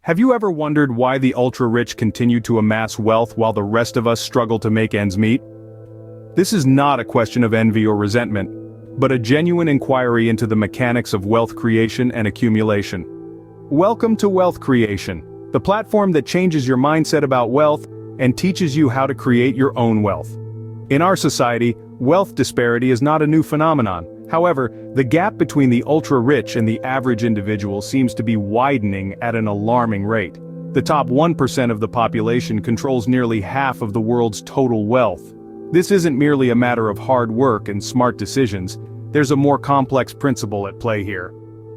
Have you ever wondered why the ultra-rich continue to amass wealth while the rest of us struggle to make ends meet? This is not a question of envy or resentment, but a genuine inquiry into the mechanics of wealth creation and accumulation. Welcome to Wealth Creation, the platform that changes your mindset about wealth and teaches you how to create your own wealth. In our society, wealth disparity is not a new phenomenon. However, the gap between the ultra-rich and the average individual seems to be widening at an alarming rate. The top 1% of the population controls nearly half of the world's total wealth. This isn't merely a matter of hard work and smart decisions. There's a more complex principle at play here.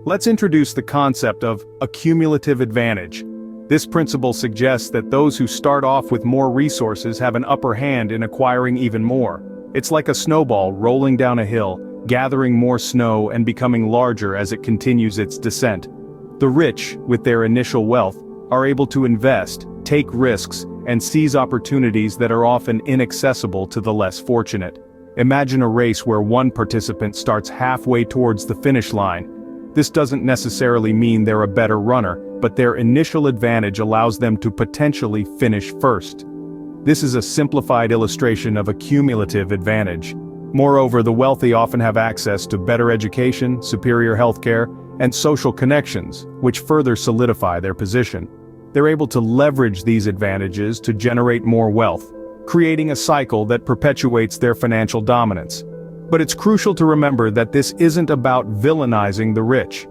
Let's introduce the concept of accumulative advantage. This principle suggests that those who start off with more resources have an upper hand in acquiring even more. It's like a snowball rolling down a hill, gathering more snow and becoming larger as it continues its descent. The rich, with their initial wealth, are able to invest, take risks, and seize opportunities that are often inaccessible to the less fortunate. Imagine a race where one participant starts halfway towards the finish line. This doesn't necessarily mean they're a better runner, but their initial advantage allows them to potentially finish first. This is a simplified illustration of accumulative advantage. Moreover, the wealthy often have access to better education, superior healthcare, and social connections, which further solidify their position. They're able to leverage these advantages to generate more wealth, creating a cycle that perpetuates their financial dominance. But it's crucial to remember that this isn't about villainizing the rich.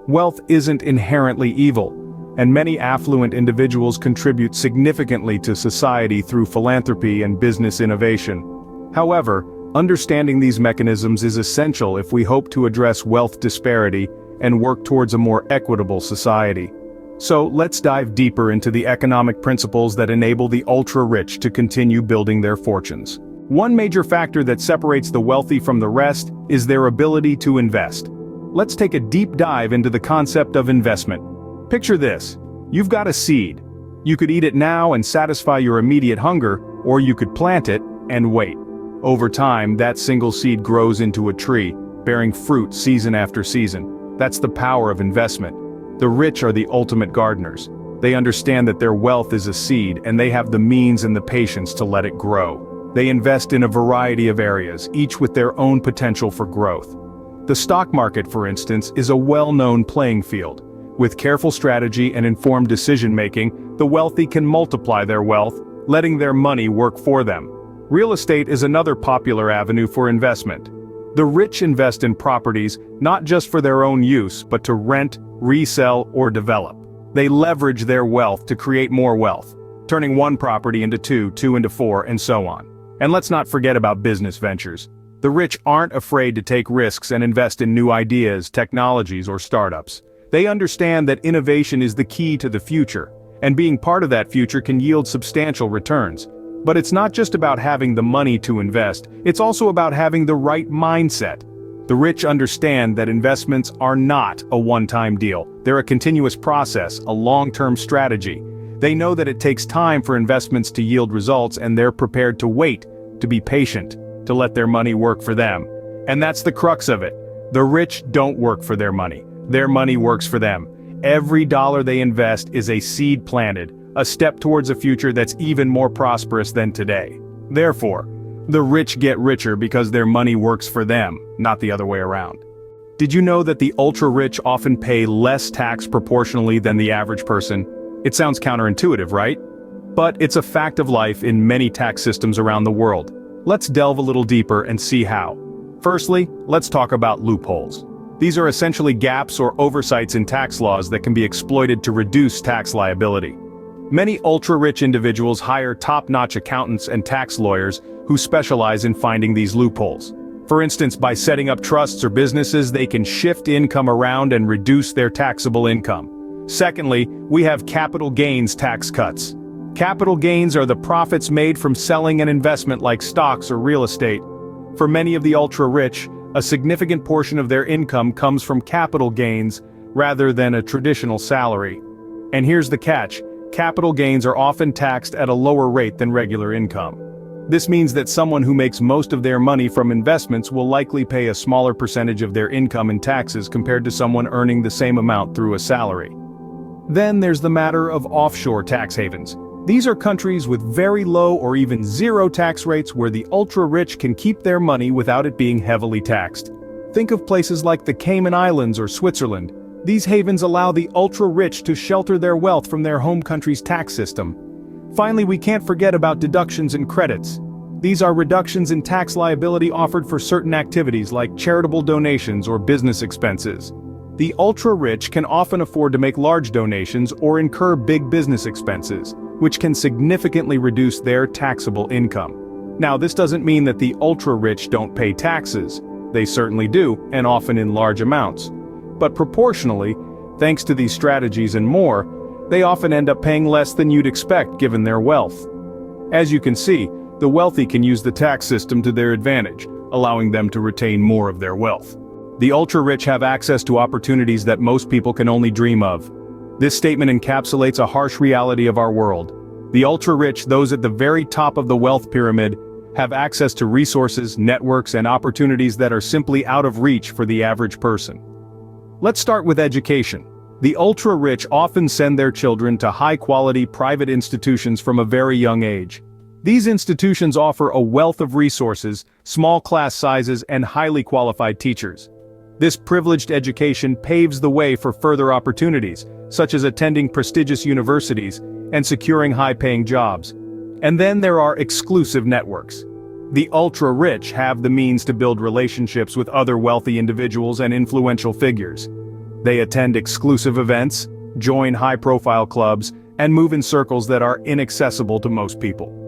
Wealth isn't inherently evil, and many affluent individuals contribute significantly to society through philanthropy and business innovation. However, understanding these mechanisms is essential if we hope to address wealth disparity and work towards a more equitable society. So let's dive deeper into the economic principles that enable the ultra-rich to continue building their fortunes. One major factor that separates the wealthy from the rest is their ability to invest. Let's take a deep dive into the concept of investment. Picture this. You've got a seed. You could eat it now and satisfy your immediate hunger, or you could plant it and wait. Over time, that single seed grows into a tree, bearing fruit season after season. That's the power of investment. The rich are the ultimate gardeners. They understand that their wealth is a seed, and they have the means and the patience to let it grow. They invest in a variety of areas, each with their own potential for growth. The stock market, for instance, is a well-known playing field. With careful strategy and informed decision-making, the wealthy can multiply their wealth, letting their money work for them. Real estate is another popular avenue for investment. The rich invest in properties not just for their own use, but to rent, resell, or develop. They leverage their wealth to create more wealth, turning one property into two into four, and so on. And let's not forget about business ventures. The rich aren't afraid to take risks and invest in new ideas, technologies, or startups. They understand that innovation is the key to the future, and being part of that future can yield substantial returns. But it's not just about having the money to invest, it's also about having the right mindset. The rich understand that investments are not a one-time deal. They're a continuous process, a long-term strategy. They know that it takes time for investments to yield results, and they're prepared to wait, to be patient, to let their money work for them. And that's the crux of it. The rich don't work for their money works for them. Every dollar they invest is a seed planted, a step towards a future that's even more prosperous than today. Therefore, the rich get richer because their money works for them, not the other way around. Did you know that the ultra-rich often pay less tax proportionally than the average person? It sounds counterintuitive, right? But it's a fact of life in many tax systems around the world. Let's delve a little deeper and see how. Firstly, let's talk about loopholes. These are essentially gaps or oversights in tax laws that can be exploited to reduce tax liability. Many ultra-rich individuals hire top-notch accountants and tax lawyers who specialize in finding these loopholes. For instance, by setting up trusts or businesses, they can shift income around and reduce their taxable income. Secondly, we have capital gains tax cuts. Capital gains are the profits made from selling an investment like stocks or real estate. For many of the ultra-rich, a significant portion of their income comes from capital gains rather than a traditional salary. And here's the catch: capital gains are often taxed at a lower rate than regular income. This means that someone who makes most of their money from investments will likely pay a smaller percentage of their income in taxes compared to someone earning the same amount through a salary. Then there's the matter of offshore tax havens. These are countries with very low or even zero tax rates where the ultra-rich can keep their money without it being heavily taxed. Think of places like the Cayman Islands or Switzerland. These havens allow the ultra-rich to shelter their wealth from their home country's tax system. Finally, we can't forget about deductions and credits. These are reductions in tax liability offered for certain activities like charitable donations or business expenses. The ultra-rich can often afford to make large donations or incur big business expenses, which can significantly reduce their taxable income. Now, this doesn't mean that the ultra-rich don't pay taxes. They certainly do, and often in large amounts. But proportionally, thanks to these strategies and more, they often end up paying less than you'd expect given their wealth. As you can see, the wealthy can use the tax system to their advantage, allowing them to retain more of their wealth. The ultra-rich have access to opportunities that most people can only dream of. This statement encapsulates a harsh reality of our world. The ultra-rich, those at the very top of the wealth pyramid, have access to resources, networks, and opportunities that are simply out of reach for the average person. Let's start with education. The ultra-rich often send their children to high-quality private institutions from a very young age. These institutions offer a wealth of resources, small class sizes, and highly qualified teachers. This privileged education paves the way for further opportunities, such as attending prestigious universities and securing high-paying jobs. And then there are exclusive networks. The ultra-rich have the means to build relationships with other wealthy individuals and influential figures. They attend exclusive events, join high-profile clubs, and move in circles that are inaccessible to most people.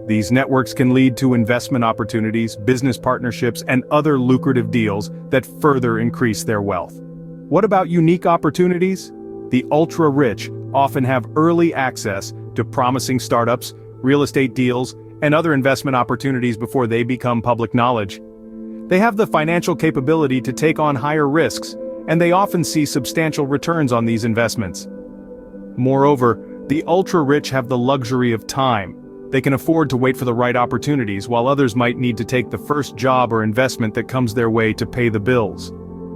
These networks can lead to investment opportunities, business partnerships, and other lucrative deals that further increase their wealth. What about unique opportunities? The ultra-rich often have early access to promising startups, real estate deals, and other investment opportunities before they become public knowledge. They have the financial capability to take on higher risks, and they often see substantial returns on these investments. Moreover, the ultra-rich have the luxury of time. They can afford to wait for the right opportunities, while others might need to take the first job or investment that comes their way to pay the bills.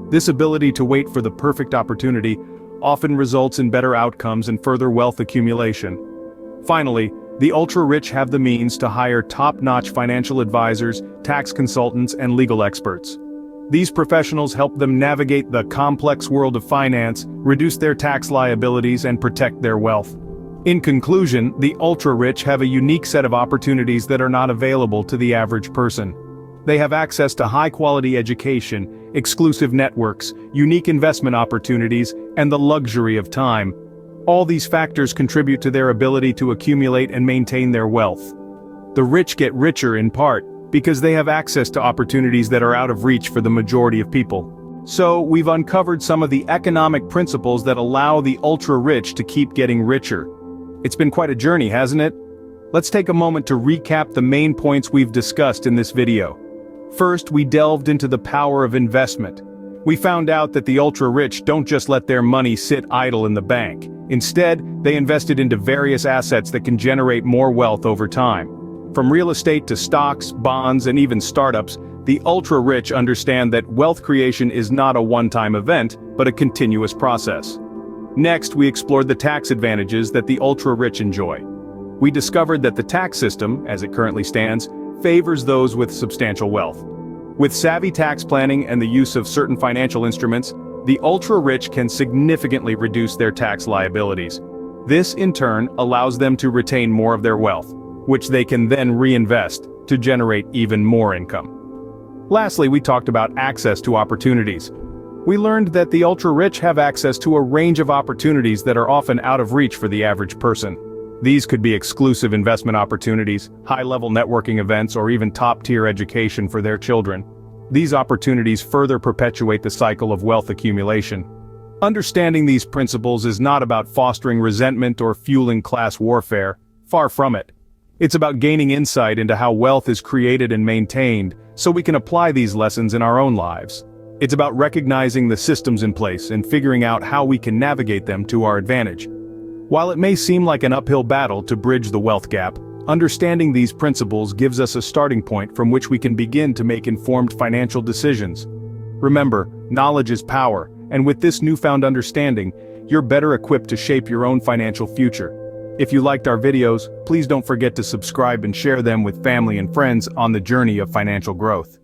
This ability to wait for the perfect opportunity often results in better outcomes and further wealth accumulation. Finally, the ultra-rich have the means to hire top-notch financial advisors, tax consultants, and legal experts. These professionals help them navigate the complex world of finance, reduce their tax liabilities, and protect their wealth. In conclusion, the ultra-rich have a unique set of opportunities that are not available to the average person. They have access to high-quality education, exclusive networks, unique investment opportunities, and the luxury of time. All these factors contribute to their ability to accumulate and maintain their wealth. The rich get richer in part because they have access to opportunities that are out of reach for the majority of people. So, we've uncovered some of the economic principles that allow the ultra-rich to keep getting richer. It's been quite a journey, hasn't it? Let's take a moment to recap the main points we've discussed in this video. First, we delved into the power of investment. We found out that the ultra-rich don't just let their money sit idle in the bank. Instead, they invested into various assets that can generate more wealth over time. From real estate to stocks, bonds, and even startups, the ultra-rich understand that wealth creation is not a one-time event, but a continuous process. Next, we explored the tax advantages that the ultra-rich enjoy. We discovered that the tax system, as it currently stands, favors those with substantial wealth. With savvy tax planning and the use of certain financial instruments, the ultra-rich can significantly reduce their tax liabilities. This, in turn, allows them to retain more of their wealth, which they can then reinvest to generate even more income. Lastly, we talked about access to opportunities. We learned that the ultra-rich have access to a range of opportunities that are often out of reach for the average person. These could be exclusive investment opportunities, high-level networking events, or even top-tier education for their children. These opportunities further perpetuate the cycle of wealth accumulation. Understanding these principles is not about fostering resentment or fueling class warfare. Far from it. It's about gaining insight into how wealth is created and maintained, so we can apply these lessons in our own lives. It's about recognizing the systems in place and figuring out how we can navigate them to our advantage. While it may seem like an uphill battle to bridge the wealth gap, understanding these principles gives us a starting point from which we can begin to make informed financial decisions. Remember, knowledge is power, and with this newfound understanding, you're better equipped to shape your own financial future. If you liked our videos, please don't forget to subscribe and share them with family and friends on the journey of financial growth.